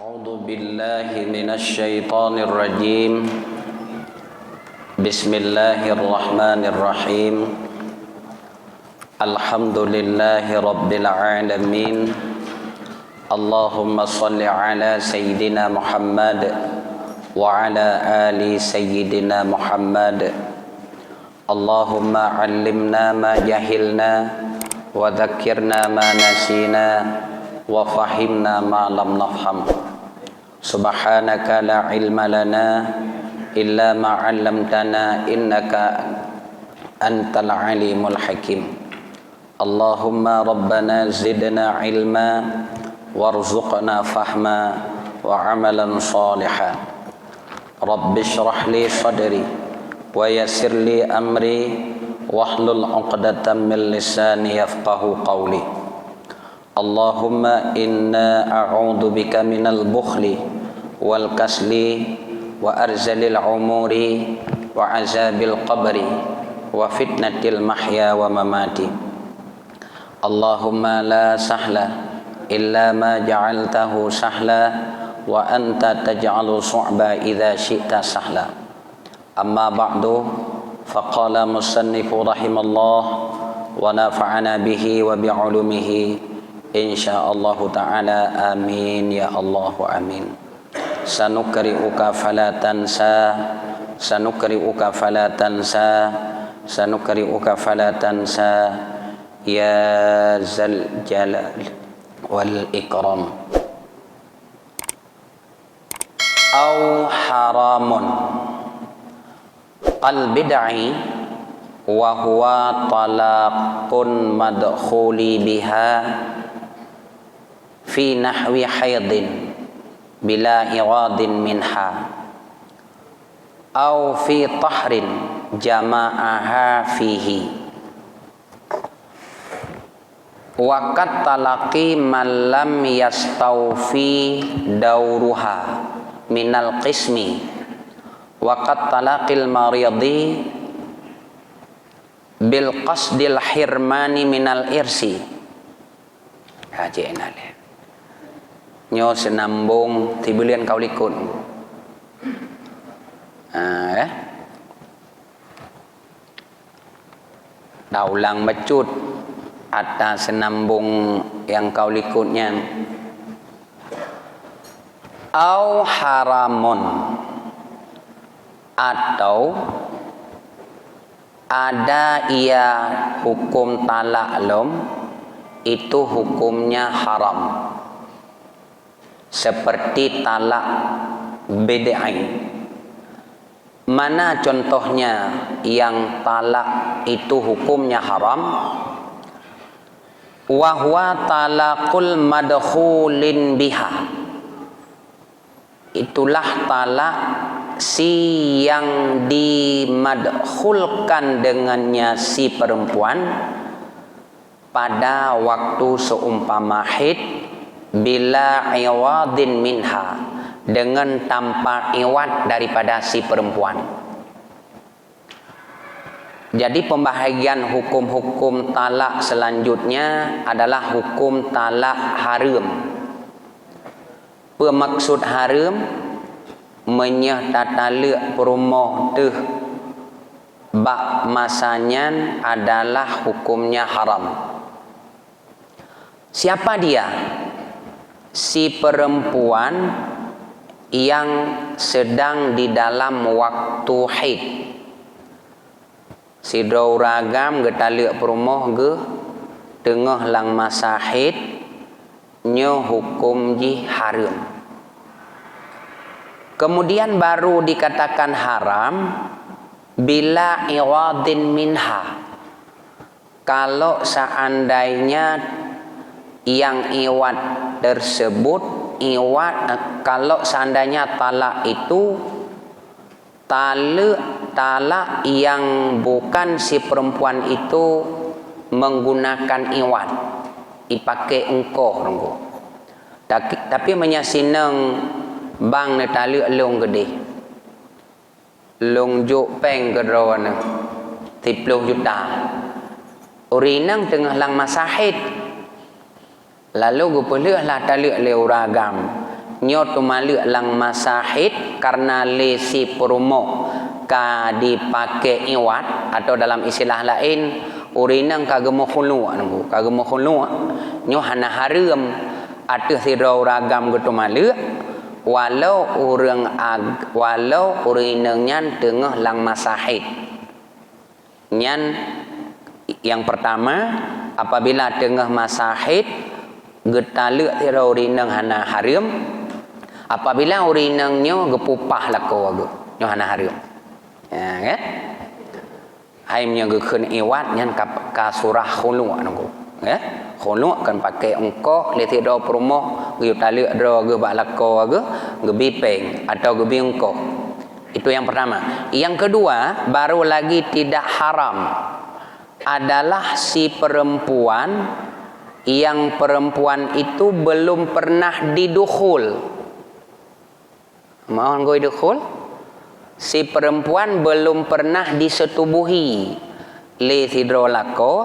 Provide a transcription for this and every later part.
أعوذ بالله من الشيطان الرجيم. بسم الله الرحمن الرحيم. الحمد لله رب العالمين. اللهم صل على سيدنا محمد وعلى آل سيدنا محمد. اللهم علمنا ما جهلنا وذكرنا ما نسينا وفهمنا ما لم نفهم. سبحانك لا علم لنا إلا ما علمتنا إنك أنت العليم الحكيم. اللهم ربنا زدنا علما وارزقنا فهما وعملا صالحا. رب اشرح لي صدري ويسر لي أمري واحلل عقدة من لساني يفقه قولي. اللهم إنا أعوذ بك من البخل والكسل وأرذل العمور وعذاب القبر وفتنة المحيا وممات. اللهم لا سهل إلا ما جعلته سهلا وأنت تجعل الصعب إذا شئت سهلا. أما بعد، فقال مصنف رحمه الله ونفعنا به وبعلومه إن شاء الله تعالى. آمين يا الله آمين. سنقرئك فلا تنسى سنقرئك فلا تنسى سنقرئك فلا تنسى يا ذا الجلال والإكرام. أو حرام البدع وهو طلاق مدخول بها في نحو حيض بلا إغاض منها أو في طهر جماعها فيه. وقد تلقي من لم يستوفي دورها من القسم وقد تلقي المريض بالقصد الحرمان من الإرث. Haji enale nyo senambung tibulian kaulikun. Daulang mecut atas senambung yang kaulikutnya. Au haramun, atau ada ia hukum talak lom itu hukumnya haram, seperti talak bid'ah. Mana contohnya yang talak itu hukumnya haram? Wa huwa talaqul madkhulin biha, itulah talak si yang dimadkhulkan dengannya si perempuan pada waktu seumpama haid bila iwadin minha, dengan tanpa iwad daripada si perempuan. Jadi pembahagian hukum-hukum talak selanjutnya adalah hukum talak haram. Pemaksud haram menyah tataluk perumah tuh bak masanya adalah hukumnya haram. Siapa dia? Si perempuan yang sedang di dalam waktu haid. Si dauragam getaluk perumah ge tengah lang masa haid nyo hukum ji haram. Kemudian baru dikatakan haram bila iwadin minha, kalau seandainya yang iwad tersebut kalau seandainya talak itu talak yang bukan si perempuan itu menggunakan iwad, dipakai engkau renggo, tapi menyasineng bang ne taluk long gede, long juk peng kedroan 30 juta. Urinang tengah lang masa haid, lalu gue pelih lah taluk leu ragam nyo tu maluk lang masahid karena lesi promo ka dipakai iwat atau dalam istilah lain urinang kagemo khulu nunggu kagemo khulu nyo hana haram atuh sirau ragam gitu maluk walau urinang nyan tengah lang masahid nyan yang pertama apabila tengah masahid getaluk sirau urinang hana haram apabila urinangnya gepupah lako agu nyo hana haram ya kan haimnya gekeun iwat nyan ka surah khulu nunggu ya khulu kan pakai engkau le tido promo ge taluk dro ge bak lako agu ge bipeng atau ge bingko itu yang pertama. Yang kedua baru lagi tidak haram adalah si perempuan yang perempuan itu belum pernah didukhul. Mau ngoi dukhul? Si perempuan belum pernah disetubuhi le hidrolako,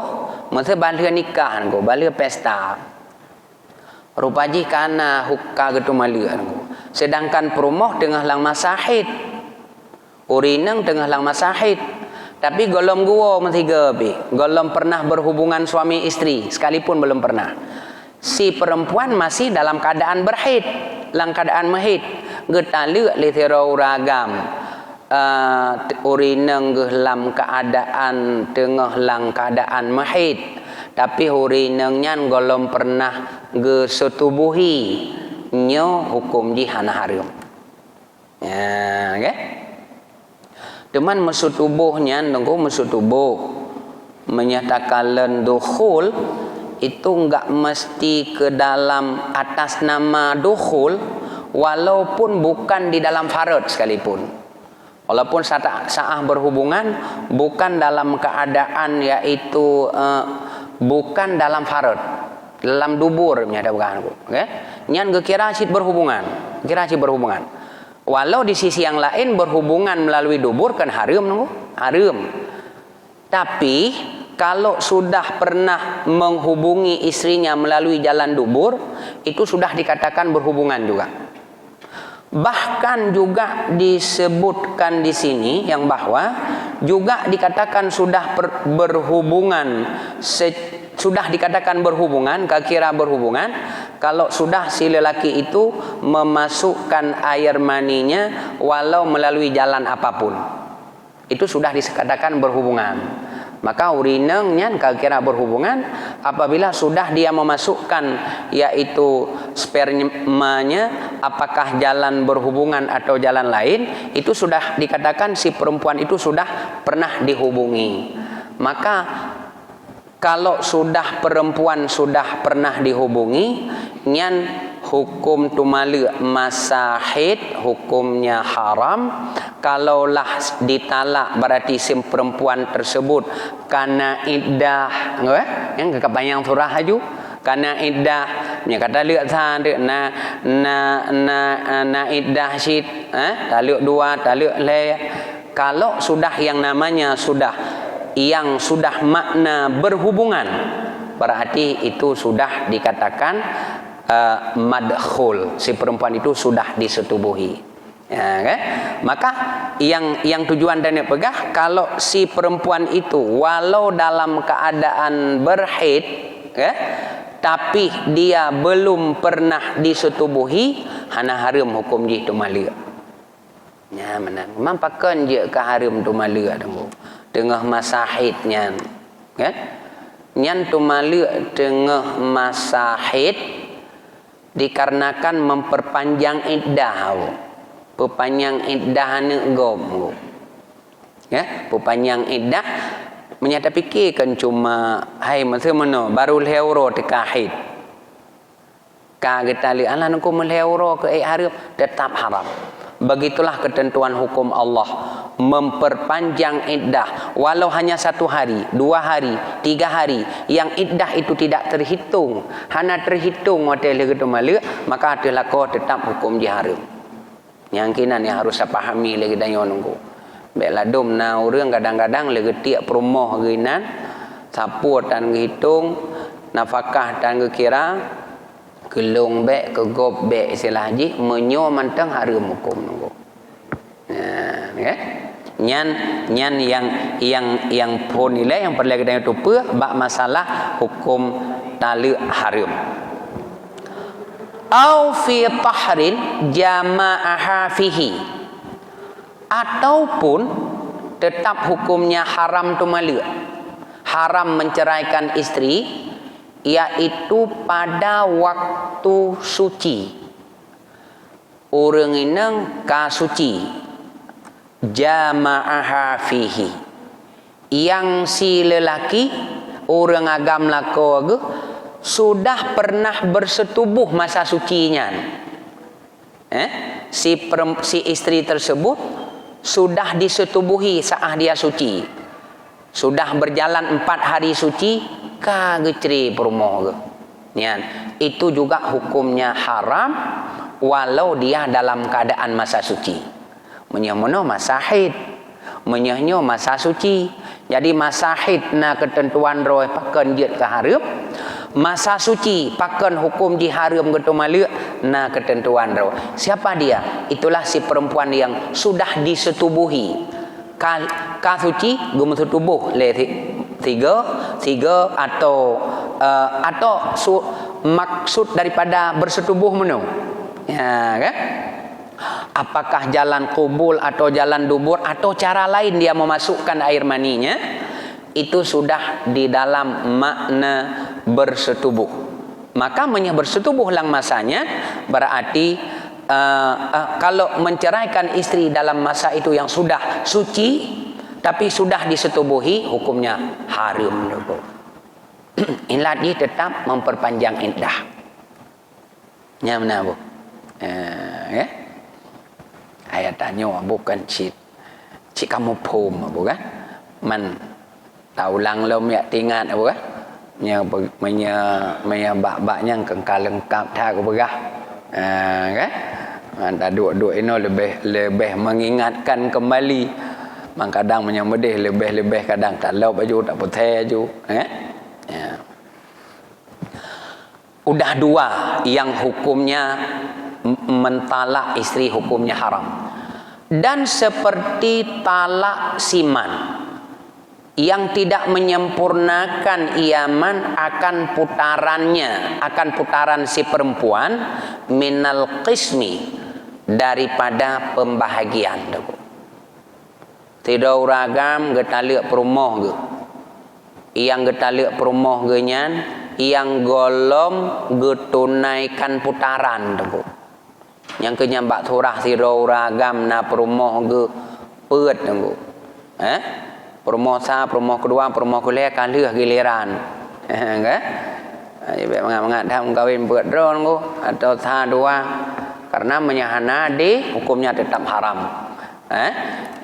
masa balik nikah nggo, balik pesta. Rupaji kana hukka gitu malia nggo. Sedangkan perumoh tengah lang masahid. Urinang tengah lang masahid. Tapi golom gua mentiga bi. Golom pernah berhubungan suami istri sekalipun belum pernah. Si perempuan masih dalam keadaan berhaid, dalam keadaan mahid. Getalu li tirau ragam. Urinang dalam keadaan tengah lang keadaan mahid. Tapi urinang nyan golom pernah gesetubuhi nyo hukum jihana haram. Ya, okay? Teman mesut tubuhnya nunggu mesut tubuh menyatakan dukhul itu enggak mesti ke dalam atas nama dukhul walaupun bukan di dalam farad sekalipun. Walaupun saat berhubungan bukan dalam keadaan yaitu bukan dalam farad, dalam dubur menyatakan aku. Okay? Nyan gekira asyid berhubungan, kira asyid berhubungan. Walau di sisi yang lain berhubungan melalui dubur kan haram nunggu, haram. Tapi kalau sudah pernah menghubungi istrinya melalui jalan dubur, itu sudah dikatakan berhubungan juga. Bahkan juga disebutkan di sini yang bahwa juga dikatakan sudah berhubungan sudah dikatakan berhubungan, kira berhubungan kalau sudah si lelaki itu memasukkan air maninya walau melalui jalan apapun. Itu sudah dikatakan berhubungan. Maka urinengnya kira berhubungan apabila sudah dia memasukkan yaitu spermanya apakah jalan berhubungan atau jalan lain, itu sudah dikatakan si perempuan itu sudah pernah dihubungi. Maka kalau sudah perempuan sudah pernah dihubungi, nyan hukum tumalu masahid hukumnya haram. Kalaulah ditalak berarti si perempuan tersebut karena iddah, yang kebayang surah haju karena iddah, nya kata lihat sande na iddah syid, taluk dua taluk le. Kalau sudah yang namanya yang sudah makna berhubungan berarti itu sudah dikatakan madkhul, si perempuan itu sudah disetubuhi ya, okay? Maka yang tujuan dan pegah kalau si perempuan itu walau dalam keadaan berhaid okay? Tapi dia belum pernah disetubuhi hana haram hukum ji tu malia ya mana mampakan je ke haram tu malia dengku tengah masahidnya kan nyan tu malu tengah masahid dikarenakan memperpanjang iddah perpanjang iddah negom ya perpanjang iddah menyata fikirkan cuma hai masa mana baru leuro tekahid ka kita li ala nungku meleuro ke haram tetap haram. Begitulah ketentuan hukum Allah memperpanjang iddah walau hanya 1 hari, 2 hari, 3 hari yang iddah itu tidak terhitung hanya terhitung hotel gitu malu maka adalah kau tetap hukum haram. Yang kinan yang harus pahami lagi dan nunggu beladum na urang kadang-kadang lagi tiap promoh ginan saput dan hitung nafkah dan kira Gelung bek ke gop bek istilah haji menyo mantang harum hukum nunggu. Ya. Nyan yang pun nilai yang perlu kita itu bak masalah hukum talak harum. Au fi tahrin jama'aha fihi, ataupun tetap hukumnya haram tu malak, haram menceraikan istri, yaitu pada waktu suci. Orang inang ka suci jama'aha fihi, yang si lelaki orang agam lako sudah pernah bersetubuh masa sucinya. Si istri tersebut sudah disetubuhi saat dia suci, sudah berjalan 4 hari suci kagecri perumoh itu juga hukumnya haram walau dia dalam keadaan masa suci. Menyomono masa haid, menyahnya masa suci. Jadi masa haid na ketentuan roh pakan diet ke haram, masa suci pakan hukum di haram gitu malak na ketentuan roh. Siapa dia? Itulah si perempuan yang sudah disetubuhi. Ka suci gum setubuh le tiga atau maksud daripada bersetubuh menu. Ya kan? Apakah jalan kubul atau jalan dubur atau cara lain dia memasukkan air maninya, itu sudah di dalam makna bersetubuh. Maka bersetubuh lang masanya berarti kalau menceraikan istri dalam masa itu yang sudah suci tapi sudah disetubuhi, hukumnya haram. Inlat dia tetap memperpanjang iddah. Ya benar bu. Ya. Ayat tanya bukan cik kamu pom bukan? Man tahu lang lom ya tingat bukan? Nya bak-baknya lengkap dah aku begah. Kan? Anda duk ini lebih mengingatkan kembali. Kadang menyamedih lebih kadang tak lau baju tak putih baju. Ya. Udah 2 yang hukumnya mentalak istri hukumnya haram. Dan seperti talak siman yang tidak menyempurnakan iaman akan putaran si perempuan minal qismi, daripada pembahagian. Tidak ragam getalak perumoh ge, yang getalak perumoh ge nyan yang golom getunaikan putaran tu. Yang kenyambak surah siro ragam na perumoh ge peut tu. Perumoh kedua, perumoh kuliah kalih giliran. Kan? Ibe mangat dah kawin peut ron go atau sa dua karena menyahana di hukumnya tetap haram.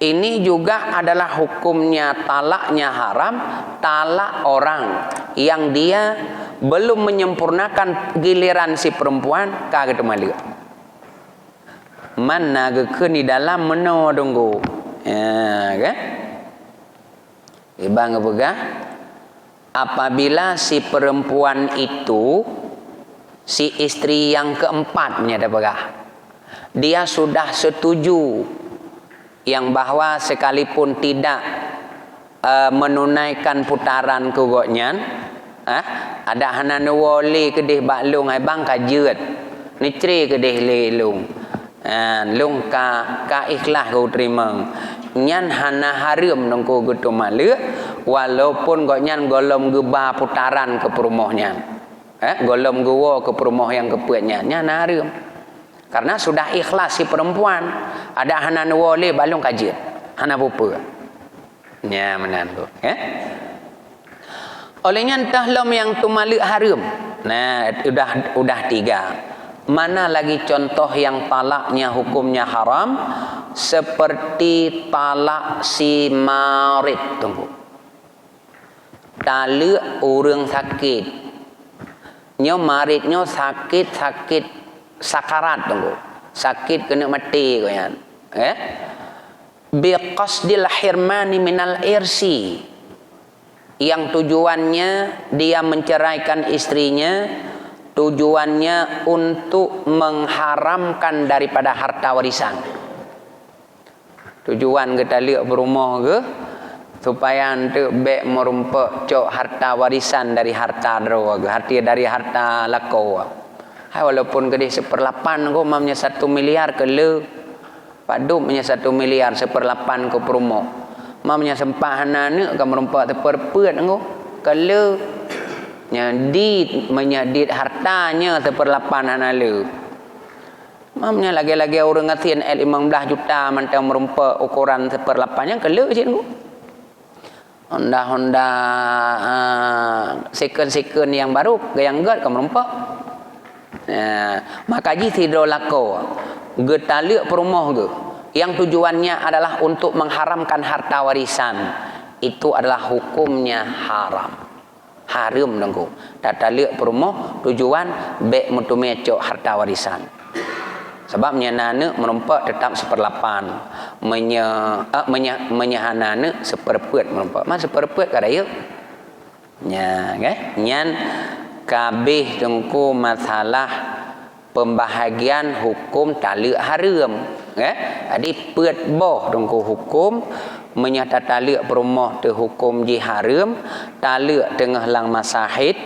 Ini juga adalah hukumnya talaknya haram, talak orang yang dia belum menyempurnakan giliran si perempuan kagak malik. Mana geken di dalam meno donggo. Ya kan? Ibang begah apabila si perempuan itu si istri yang keempatnya dah begah. Dia sudah setuju yang bahwa sekalipun tidak menunaikan putaran kugoknya, ada hanan wali kedih baklung ai bang kajeut nitri kedih lelung lung ka ikhlas kau terima nyan hana harum nongko gitu maluk walaupun goknyan golom geba putaran ke perumohnya, golom gewo ke perumoh yang kepuatnya nyan harum. Karena sudah ikhlas si perempuan, ada hanan wali balung kajian, hana pupa. Ya menantu. Olehnya entah lom yang tumalik harum. Nah, udah 3. Mana lagi contoh yang talaknya hukumnya haram? Seperti talak si marid. Tunggu. Talak orang sakit. Nyo maridnya sakit sakarat tunggu, sakit kena mati koyan. Biqasdil hirmani minal irsi, yang tujuannya dia menceraikan istrinya tujuannya untuk mengharamkan daripada harta warisan. Tujuan kita lihat berumah ke supaya untuk baik merumpak cok harta warisan dari harta drawa ke dari harta lakau. Hai walaupun gede 1/8 ko mamnya 1 miliar ke le padum punya 1 miliar 1/8 ko promo mamnya sempahana ne ka merumpak terperpet ko ke le nyadit menyadit hartanya 1/8 hana le mamnya lagi-lagi orang ngatin 15 juta mantau merumpak ukuran 1/8 nya ke le cik ko Honda second yang baru yang gad ka merumpak. Maka ji tidak lako getalik perumah ke yang tujuannya adalah untuk mengharamkan harta warisan, itu adalah hukumnya haram dengku tatalik perumah tujuan baik mutumecok harta warisan. Sebabnya nana merumpak tetap 1/8 menyahanana 1/4 merumpak mas 1/4 kadaya nya nyan kabeh tengku masalah pembahagian hukum talik haram jadi peut boh tengku hukum menyata talik perumah te hukum ji haram talik tengah lang masahid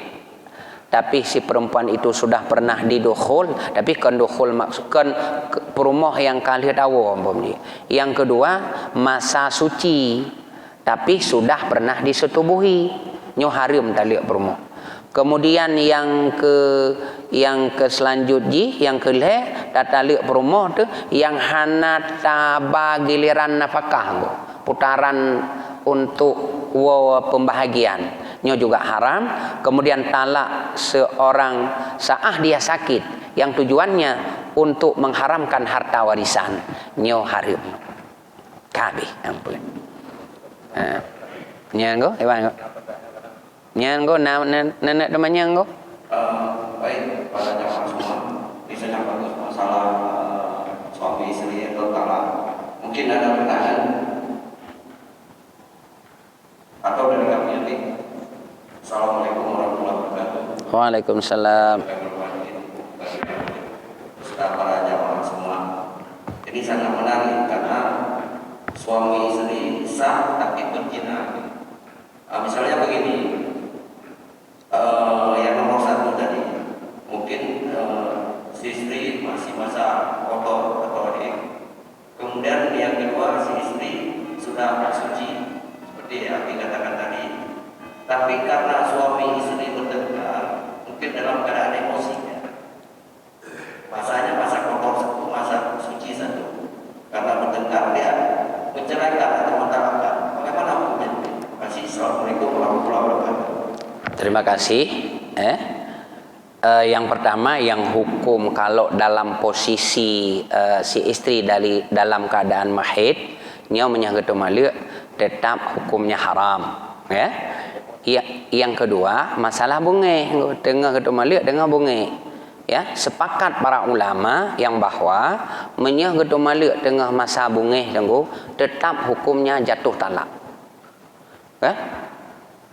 tapi si perempuan itu sudah pernah didukhul tapi kan dukhul maksudkan perumah yang kali tahu umpamanya. Yang kedua masa suci tapi sudah pernah disetubuhi nyo haram talik perumah. Kemudian yang ke selanjutnya yang kelih tatalik perumah tu yang hana taba giliran nafkah putaran untuk pembahagian nyo juga haram. Kemudian talak seorang saah dia sakit yang tujuannya untuk mengharamkan harta warisan nyo haram kabeh ampun nyango ewan nyango nenek temannya nggo baik pada jamaah semua bisa nyambung masalah suami istri atau talak mungkin ada pertanyaan atau dari kami nanti. Assalamualaikum warahmatullahi wabarakatuh. Waalaikumsalam. Serta para jamaah semua. Ini sangat menarik karena suami istri sah tapi berzina. Misalnya begini, yang nomor 1 tadi, mungkin si istri masih masa kotor atau kemudian yang kedua si istri sudah suci seperti yang dikatakan tadi. Tapi karena suami istri bertengkar, mungkin dalam keadaan emosinya, masanya masa kotor satu, masa suci satu, karena bertengkar dia menceraikan atau mentalakkan. Bagaimana hukumnya? Assalamualaikum warahmatullahi wabarakatuh. Terima kasih. Yang pertama yang hukum kalau dalam posisi si istri dalam keadaan mahid, nyo menyangkut malik tetap hukumnya haram. Yang kedua masalah bunge tengah ketumalik dengan bunge sepakat para ulama yang bahwa menyah ketumalik tengah masa bunge tenggu tetap hukumnya jatuh talak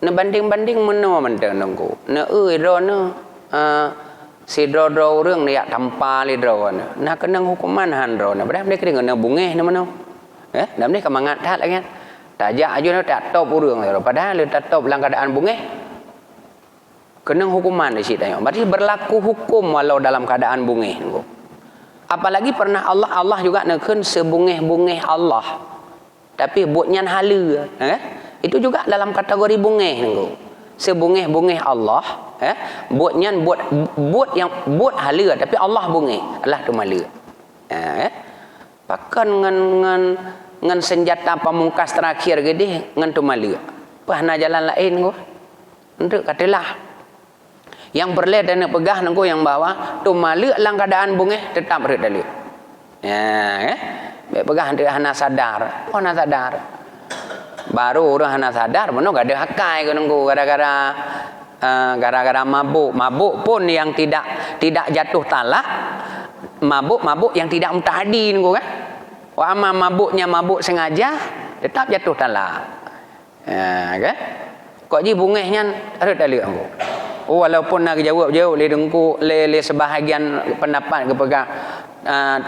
banding mana mentang tenggu si dro รื่องเนี่ยทำปาเลยดรนะก็นั่งhukuman han droนะberarti mereka dengan bunge mana dan mereka mengatat lagi tajak aja nak tak top urang padahal tak top dalam keadaan bungeh kena hukuman di situ berarti berlaku hukum walau dalam keadaan bungeh apalagi pernah Allah juga nekeun sebungeh-bungeh Allah tapi buatnya hala itu juga dalam kategori bungeh sebungeh-bungeh Allah buatnya buat yang buat hala tapi Allah bungeh Allah tu mala pakan ngan senjata pamungkas terakhir gede ngan tu mala pahna jalan lain gua untuk katalah yang berle dan pegah nengko yang bawa tu mala lang keadaan bungeh tetap red dali pegah dia hana sadar baru orang hana sadar mana gak ada hakai ke nengko gara-gara mabuk pun yang tidak jatuh talak mabuk yang tidak mutahadi nengko kan wa amma mabuknya mabuk sengaja tetap jatuh talak kok ji bungehnya ada dalil anggo walaupun nak jawab jauh le dengku le sebahagian pendapat kepegang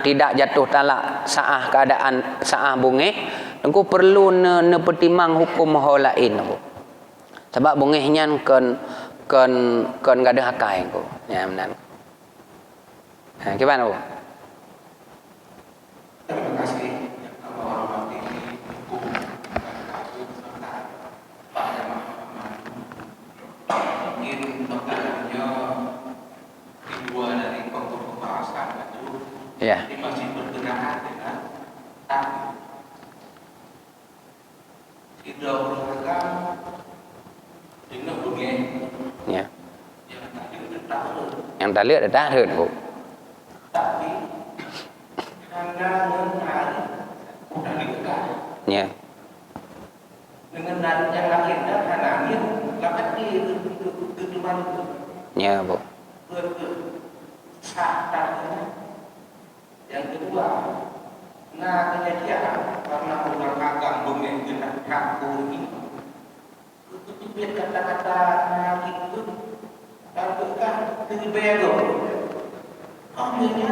tidak jatuh talak saah keadaan saah bungeh dengku perlu ne pertimang hukum hal lain aku. Sebab bungehnya kan gadah akai aku. Ya benar. Gimana Bu? Terima kasih yang kami hormati hukum serta Pak Jamal Muhammad. Mungkin pertanyaannya di dua dari pokok pembahasan itu Ya. ini masih berkenaan dengan takdir. Tidak beragam dengan bunyi Ya. yang tadi tetap Yang tak lihat dah hurt Bu. tapi karena menarik udah dibuka Ya. dengan narik yang lain dan anaknya dapat ke depan itu Ya Bu. bersahabatnya. Yang kedua, nah kejadian karena orang agam mengenai kaku ini itu kata-kata nabi itu lakukan terbedo akhirnya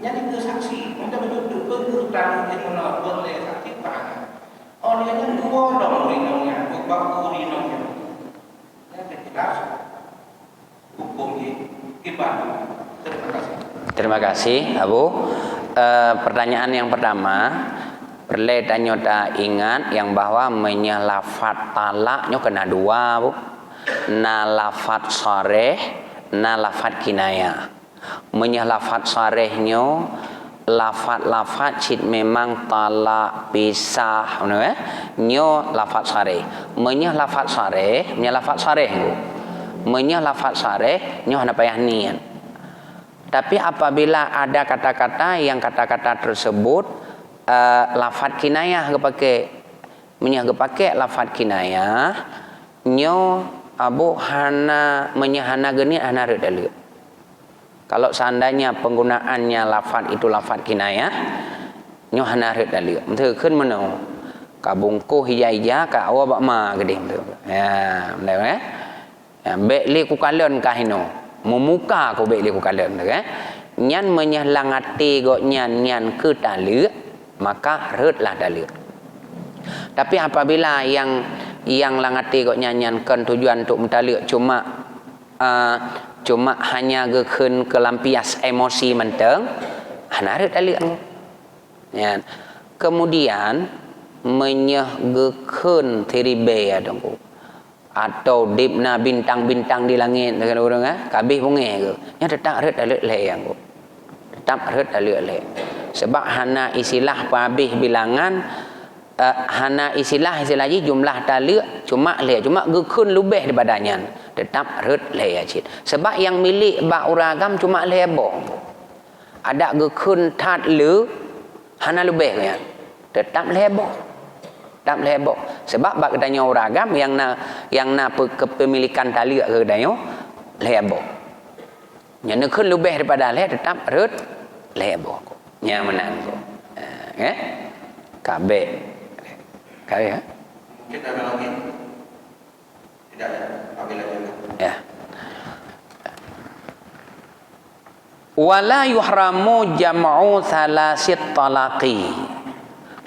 jadi ke saksi untuk menuduh kerutan yang menolak boleh saksi mana olehnya dua dong rinongnya baku rinongnya yang jelas hukum ibadah. Terima kasih. Terima kasih Abu. Pertanyaan yang pertama, perlu tanya tak ingat yang bahwa menyelafat talaknya kena dua Bu. Na lafat sareh, na lafat kinayah. Menyelafat sarehnya lafat-lafat cit memang talak pisah nyo lafat sareh. Menyelafat sareh, menyelafat sareh Bu. Menyelafat sareh nyo hana payah niat. Tapi apabila ada kata-kata yang kata-kata tersebut lafaz kinayah kepake menyah lafaz kinayah nyo abu hana menyahana geni hana redalu. Kalau seandainya penggunaannya lafaz itu lafaz kinayah nyo hana redalu. Menteu keun meneu kabungku hija-hija ka awa bak ma gede menteu. Ya, benar ya. Bek li ku kalen kahino. Memuka ko baik dia ku kalam kan nyan menyelangati go nyan ke tali maka redlah tali. Tapi apabila yang langati go nyan kan tujuan untuk mentali cuma hanya gekeun kelampias emosi menteng hana red tali ya. Kemudian menyehgekeun tiribe adengku atau dibna bintang-bintang di langit dengan orang kabeh bunge ke nya tetap red alek le yang ko tetap red alek le sebab hana istilah pabih bilangan hana istilah lagi jumlah tali cuma gekeun lebih daripadanya tetap red le ya cit sebab yang milik bak uragam cuma lebo ada gekeun tat le hana lebih ya tetap lebo sebab bak kedanya uragam yang na kepemilikan tali ke kedanya lebo nya nekeun lebih daripada le tetap red lebo nya menang ko kabe ya Mungkin ada lagi? Tidak ada. Apabila ya wala yuhramu jam'u thalasit talaqi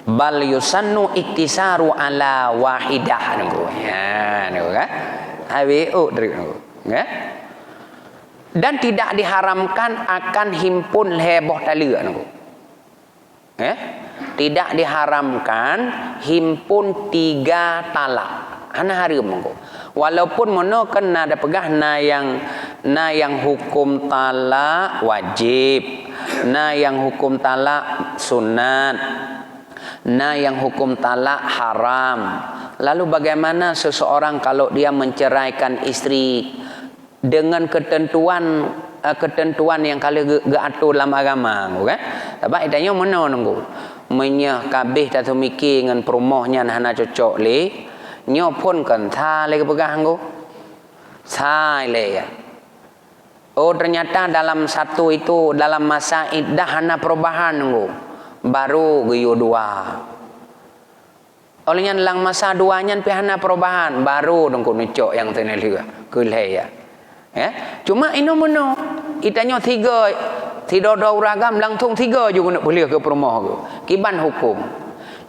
bal yusannu iktisaru ala wahidah nunggu ya nunggu kan hawu nunggu ya dan tidak diharamkan akan himpun heboh tali nunggu ya tidak diharamkan himpun 3 talak hana haram nunggu walaupun mono kan ada pegah na yang hukum talak wajib na yang hukum talak sunat nah yang hukum talak haram. Lalu bagaimana seseorang kalau dia menceraikan istri dengan ketentuan yang kalau atur dalam agama kan? Sebab idanya mana nunggu menyah kabeh tatu mikir dengan perumohnya hana cocok le nyo pun kan tha le kepegah nggo. Sai le ya. Oh ternyata dalam satu itu dalam masa iddah hana perubahan nunggu. Baru geyo 2. Olehnya dalam masa 2-nya pihana perubahan baru dongko necok yang tenel juga. kulai ya. Cuma ino meno itanya tiga tidak ada ragam langsung tiga juga nak boleh ke perumah ke. Kiban hukum.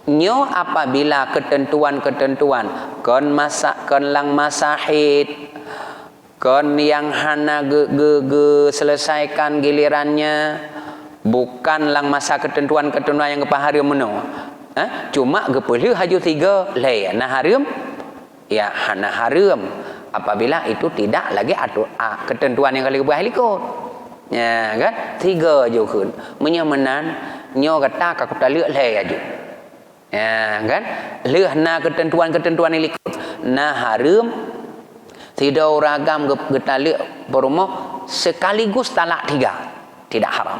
Nyo apabila ketentuan-ketentuan kon masak kon lang masahid kon yang hana ge selesaikan gilirannya bukan lang masa ketentuan-ketentuan yang kepahari meno. Cuma gepelih haju tiga lay nah harum ya hana harum apabila itu tidak lagi atur ketentuan yang kali kepahari ikut. Ya kan tiga juga menyamanan nyo kata ka kita lihat lay aju. Ya kan leh na ketentuan-ketentuan ini ikut nah harum tidak ragam kita lihat berumah sekaligus talak tiga tidak haram.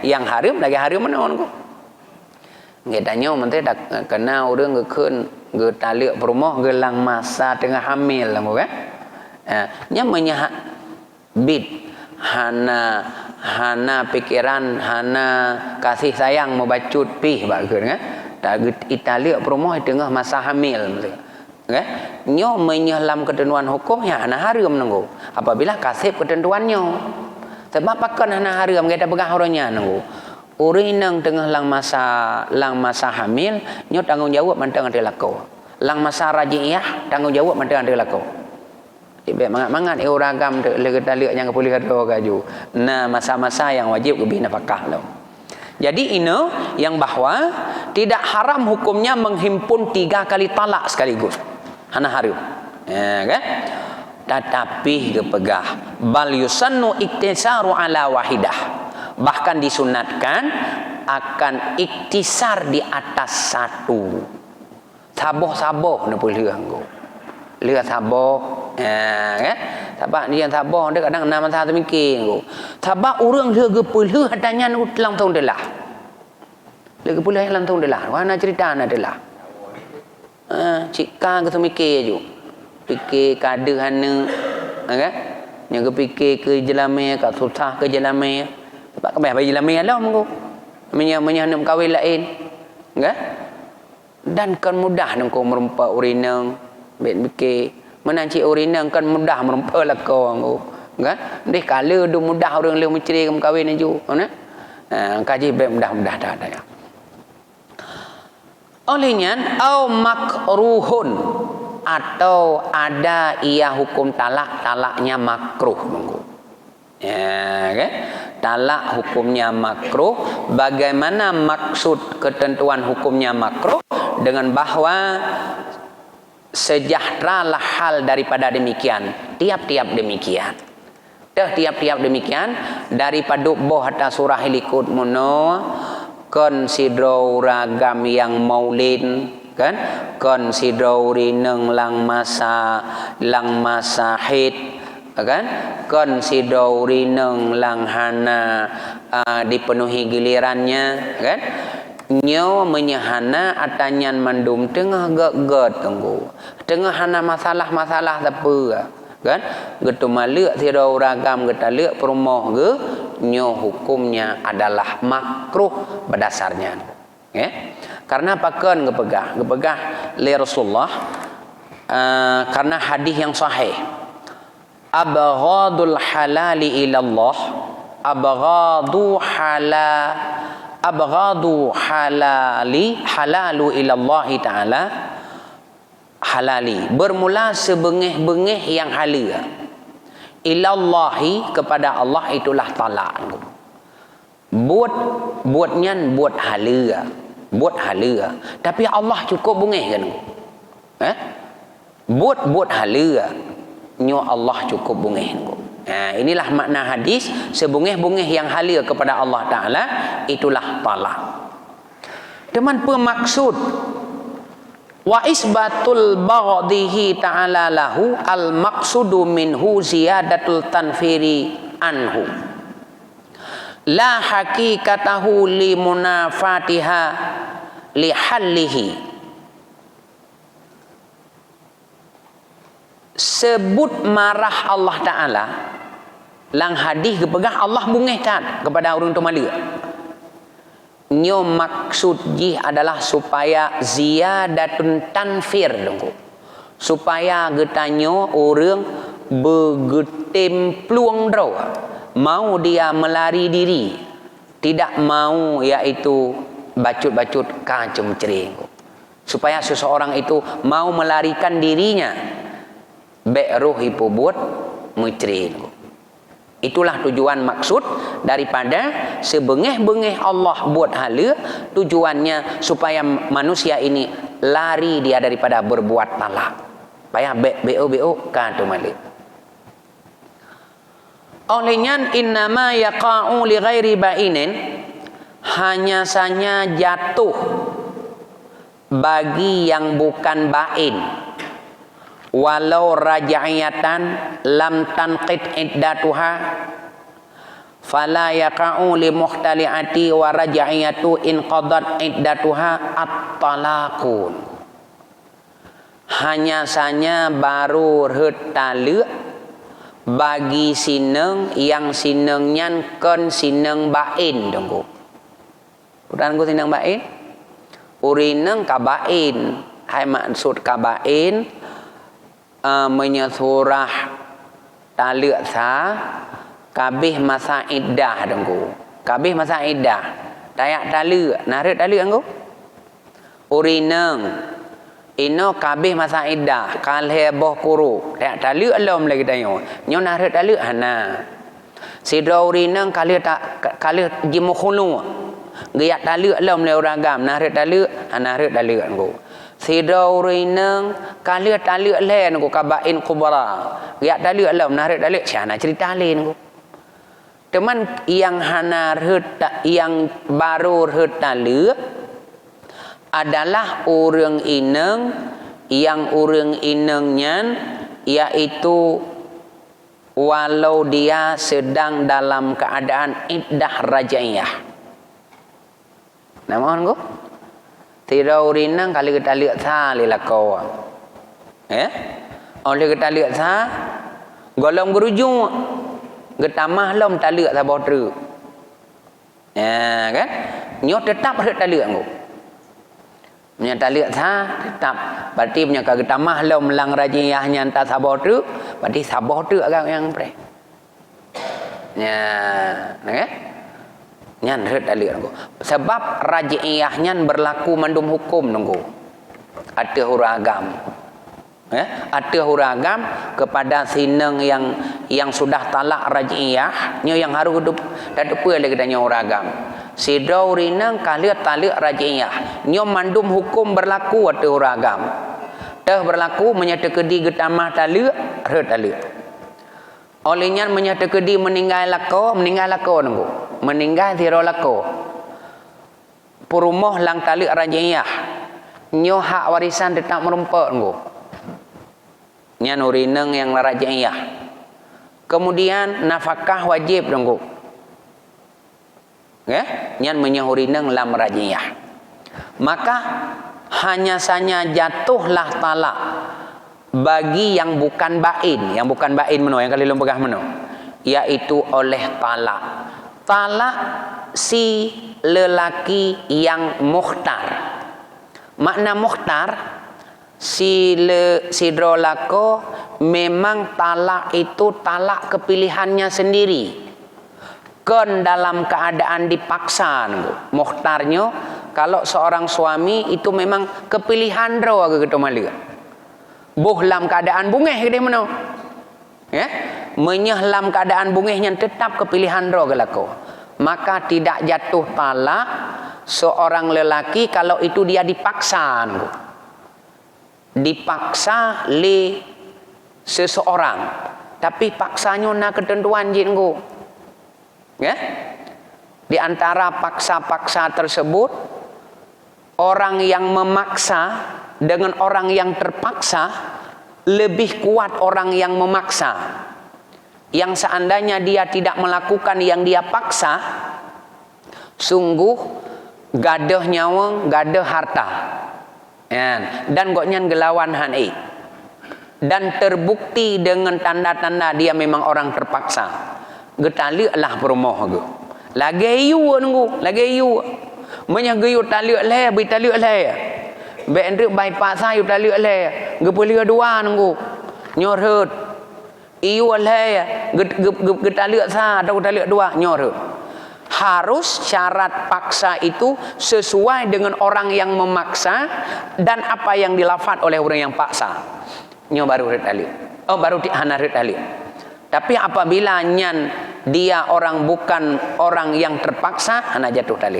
Yang haram lagi haram mana orang ko? Ngetanya menteri dak kena orang ngekun ngetalik berumah gelang masa tengah hamil lah kan? Nya menyahat bid hana pikiran hana kasih sayang mau bacut pih bageun kan? Tak italik berumah tengah masa hamil menteri. Nyo menyelam ketentuan hukum ya hana haram nunggu apabila kasih ketentuannya. Sebab pakan hana haram kita pegang orangnya nunggu. Urinang tengah lang masa hamil nyo tanggung jawab mantang ada laku. Lang masa rajiah tanggung jawab mantang ada laku. Ibe mangat uragam le kita lihat yang boleh ada kaju. Nah masa-masa yang wajib lebih nafkah lo. Jadi ini yang bahwa tidak haram hukumnya menghimpun 3 kali talak sekaligus. Hana haram. Ya kan? Tetapi gepegah bal yusannu iktisaru ala wahidah. Bahkan disunatkan akan iktisar di atas satu. Saboh-saboh na boleh anggo. Lihat saboh. Kan? Sabak dia saboh dia kadang nama satu mikir anggo. Sabak urang dia gepeleuh adanya nu lang tahun delah. Dia gepeleuh lang tahun delah. Wana cerita na delah. Cika ke mikir je. Fikir kada hana kan? Yang fikir ke jelame kat susah ke jelame. Sebab kebah bagi jelame lah mengko. Menya nak kahwin lain. Kan? Dan kan mudah nang ko merempa urinang. Bet fikir menanci urinang kan mudah merempa lako angko. Kan? Deh kala du mudah orang le menceri ke kahwin ju. Kan? Kaji bet mudah-mudah dah ada ya. Olehnya au makruhun atau ada ia hukum talaknya makruh nunggu. Ya kan? Talak hukumnya makruh. Bagaimana maksud ketentuan hukumnya makruh? Dengan bahwa sejahteralah hal daripada demikian. Tiap-tiap demikian. Tiap-tiap demikian daripada boh hatta surah likut muno konsidro ragam yang maulin kan konsidro rineng lang masa hid kan konsidro rineng lang hana dipenuhi gilirannya kan nyo menyahana atanyan mandum tengah gak tunggu tengah hana masalah apa kan gitu maluk tidak ragam kita lihat perumah ke nyo hukumnya adalah makruh berdasarnya karena apakan gepegah li Rasulullah karena hadis yang sahih abghadul halali ilallah abghadu halalu ilallahi ta'ala halali bermula sebengih-bengih yang halal ilallahi kepada Allah itulah talak buat halal tapi Allah cukup bengih kan buat halal nyo Allah cukup bengih inilah makna hadis sebengih-bengih yang halal kepada Allah Ta'ala itulah talak teman pemaksud wa isbatul baghdhihi ta'ala lahu al maqsudu minhu ziyadatul tanfiri anhu la haqiqatahu li munafatiha li hallihi sebut marah Allah Ta'ala lang hadis kepegah Allah bungehkan kepada orang tu malu nyo maksud jih adalah supaya ziyadatun tanfir dengku supaya getanyo orang bergetem peluang draw, mau dia melari diri, tidak mau iaitu bacut-bacut kacung cering, supaya seseorang itu mau melarikan dirinya beruh hipubut mucring. Itulah tujuan maksud daripada sebengeh-bengeh Allah buat hala, tujuannya supaya manusia ini lari dia daripada berbuat talak. Payah BO kata malik. Olehnya innama yaqa'u li ghairi ba'inin, hanya saja jatuh bagi yang bukan ba'in. Walau raja'iyatan lam tanqid iddatuha fala yaqa'u li muhtali'ati wa raja'iyatu in qadat iddatuha at-talaqun. Hanya saja baru retale bagi sineng yang sinengnya kan sineng bain dongku. Udan ku sineng bain urineng kabain, hai maksud kabain menyesurah tali sa kabih masa iddah dengku, kabih masa iddah tayak tali narik tali angku urineng ino kabih masa iddah kalhe boh kuru tayak tali alom lagi tayo nyo narik tali hana sidra urineng kali tak kali jimu khulu giat tali alom le uragam narik tali narik tali angku sidra urineng kali tali len ku kabain kubra giat tali alom narik tali siana cerita lain ku teman yang hana reta yang baru retali adalah orang ineng yang orang inengnya yaitu walau dia sedang dalam keadaan iddah rajaiyah. Nama orang ku tidak urinang kali kita lihat sah lilakau, oleh kita lihat sah golong gerujung getamah lom tali sabah teruk, kan? Nyo tetap ada tali angku, punya tali sah tetap, berarti punya getamah lom lang rajiyahnya entah sabah teruk, berarti sabah teruk agak yang pre, kan? Nyan red tali angku, sebab rajiyahnya berlaku mandum hukum nunggu, ada huragam. Ada huragam kepada sineng yang sudah talak raj'iyah nyo yang harus hidup dan depa lagi tanya huragam sidra urinang kali talik raj'iyah nyo mandum hukum berlaku ada huragam dah berlaku menyatakedi getamah talik re talik olehnya menyatakedi meninggal lako nunggu meninggal sira lako purumuh lang talik raj'iyah nyo hak warisan tetap merumpak nunggu nyan urineng yang raj'iyah. Kemudian nafkah wajib dongku. Nyan menyahurineng lam raj'iyah. Maka hanya saja jatuhlah talak bagi yang bukan bain, yang kali lom pegah meno, yaitu oleh talak. Talak si lelaki yang mukhtar. Makna mukhtar si drolako memang talak itu talak kepilihannya sendiri kan dalam keadaan dipaksa mukhtarnya kalau seorang suami itu memang kepilihan draw gitu malih boh lam keadaan bungeh gede meno menyehlam keadaan bungehnya tetap kepilihan draw gelako maka tidak jatuh talak seorang lelaki kalau itu dia dipaksa li seseorang tapi paksanya na ketentuan jinggu di antara paksa-paksa tersebut orang yang memaksa dengan orang yang terpaksa lebih kuat orang yang memaksa yang seandainya dia tidak melakukan yang dia paksa sungguh gadah nyawang gadah harta dan goknyan gelawan hanai dan terbukti dengan tanda-tanda dia memang orang terpaksa getali lah perumoh ge lagi yu nunggu lagi yu menyagayu tali le bi tali le be ndri bai paksa yu tali le gepelia dua nunggu nyorut iu alai getalia sa atau getalia dua nyorut. Harus syarat paksa itu sesuai dengan orang yang memaksa dan apa yang dilafat oleh orang yang paksa. Nyo baru red ali. Oh baru hana red ali. Tapi apabila nyan dia orang bukan orang yang terpaksa, hana jatuh tali.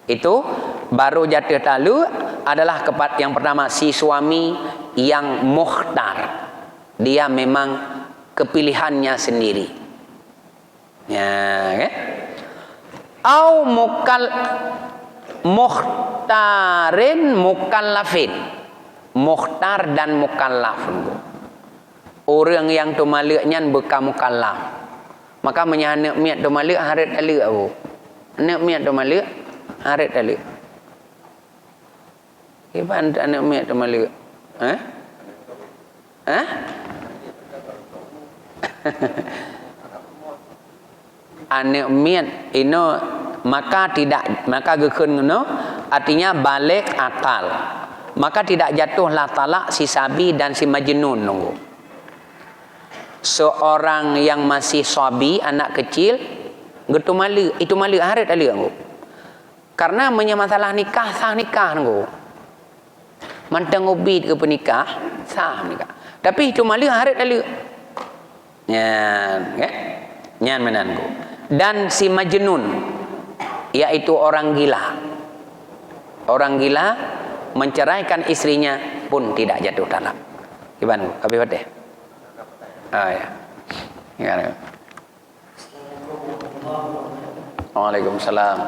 Itu baru jatuh tali adalah yang pertama si suami yang mukhtar. Dia memang kepilihannya sendiri. Ya, okay? Au mukhtarin mukallafin. Mukhtar dan mukallaf. Orang yang tu malik nyan bukan mukallaf. Maka menyanak miat tu malik harit alik aku. Anak miat tu malik harit alik. Iban anak miat tu malik. Anak miat ino maka gekun ngono artinya balik akal. Maka tidak jatuhlah talak si sabi dan si majnun nunggu. Seorang yang masih sabi, anak kecil, itu malu harit ali nunggu. Karena masalah nikah sah nikah nunggu. Mantang ubid ke penikah sah nikah. Tapi itu malu harit ali. Nyan, okay? Nyan menangu. Dan si majnun, yaitu orang gila. Orang gila menceraikan istrinya pun tidak jatuh talak. Gimana? Abi Fatih? Oh ya. Gimana? Waalaikumsalam.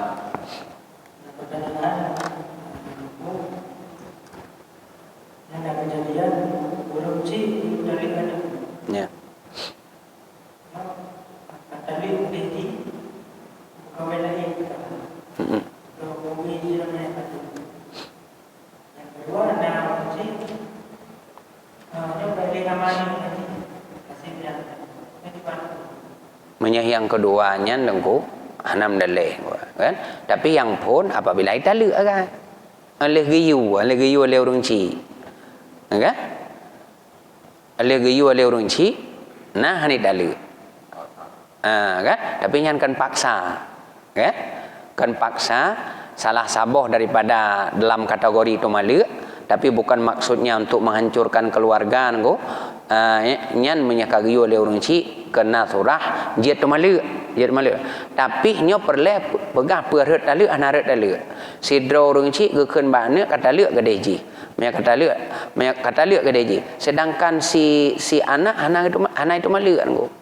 Ada kejadian korupsi dari ada. Ya. Tapi beti kawin lagi. Kalau bumi dia namanya itu. Yang kedua ada korupsi. Dia balik amani nanti. Kasih dia. Ini Menyah yang keduanya dengku hanam daleh kan. Tapi yang pun apabila kita lek kan. Oleh giyu oleh orang ci. Kan? Oleh giyu oleh orang ci. Nah hani dalek. Kan? Tapi yang kan paksa. Kan? Kan paksa salah saboh daripada dalam kategori itu malik, tapi bukan maksudnya untuk menghancurkan keluarga nggo. Nyan menyakagi oleh orang ci kena surah dia tu malik. Tapi nyo perle pegah perut tali anarat tali. Sidro orang ci gekeun bana kata lek gede ji. Maya kata lek gede ji. Sedangkan si anak itu malik nggo.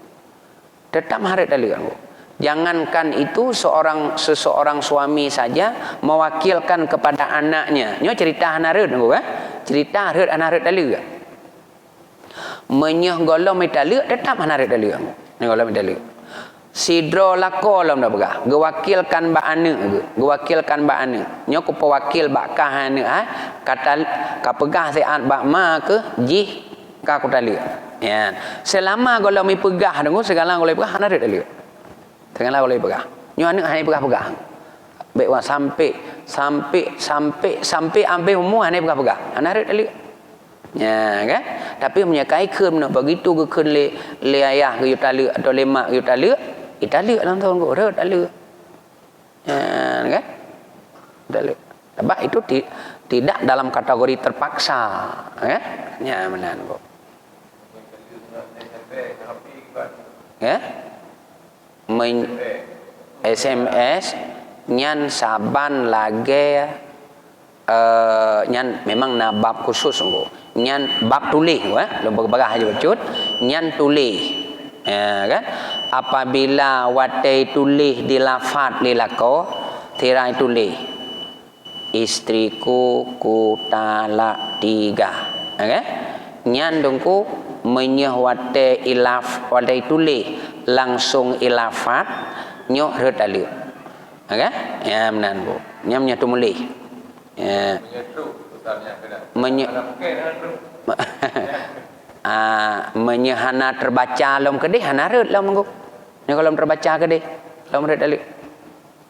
Tetap harat tali nggo. Jangankan itu seseorang suami saja mewakilkan kepada anaknya. Nyo cerita anarat nggo kan? Cerita harat anarat tali ke? Menyah golong metalik tetap anarat tali nggo. Ni golong metalik. Sidro lako lam dah begah. Gewakilkan ba anak, gewakilkan ba anak. Nyo ku pewakil ba kah anak kata ka pegah seat ba ma ke jih ka ku tali. Ya. Selama kalau mi pegah dengu segala kalau pegah anarat tali. Segala kalau pegah. Nyo anak hai pegah. Baik wa sampai ambil umur hai pegah. Anarat tali. Ya kan? Tapi menyakai keum nak begitu ke keun le ayah ke tali atau lemak ke tali. Itali dalam tahun gua tali. Ya kan? Tali. Sebab itu tidak dalam kategori terpaksa, ya. Ya benar kok. Ya? SMS nyan saban lage nyan memang na bab khusus nggo. Nyan bab tulis lomba-lomba aja becut. Nyan tulis. Ya kan? Apabila watai tulis di lafaz lilako tirai tulis istriku ku talak 3. Okay? Nyan dongku menyeh watai ilaf watai tulis langsung ilafat nyo retali. Okay? Ya benar bu. Nyam nya tumulih. Ya. Menyehana terbaca lam kedih hana red lam nguk. Ni kalau terbaca kedih lam red ali.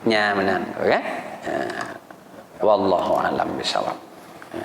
Nya benar, okey. Wallahu alam bisawab.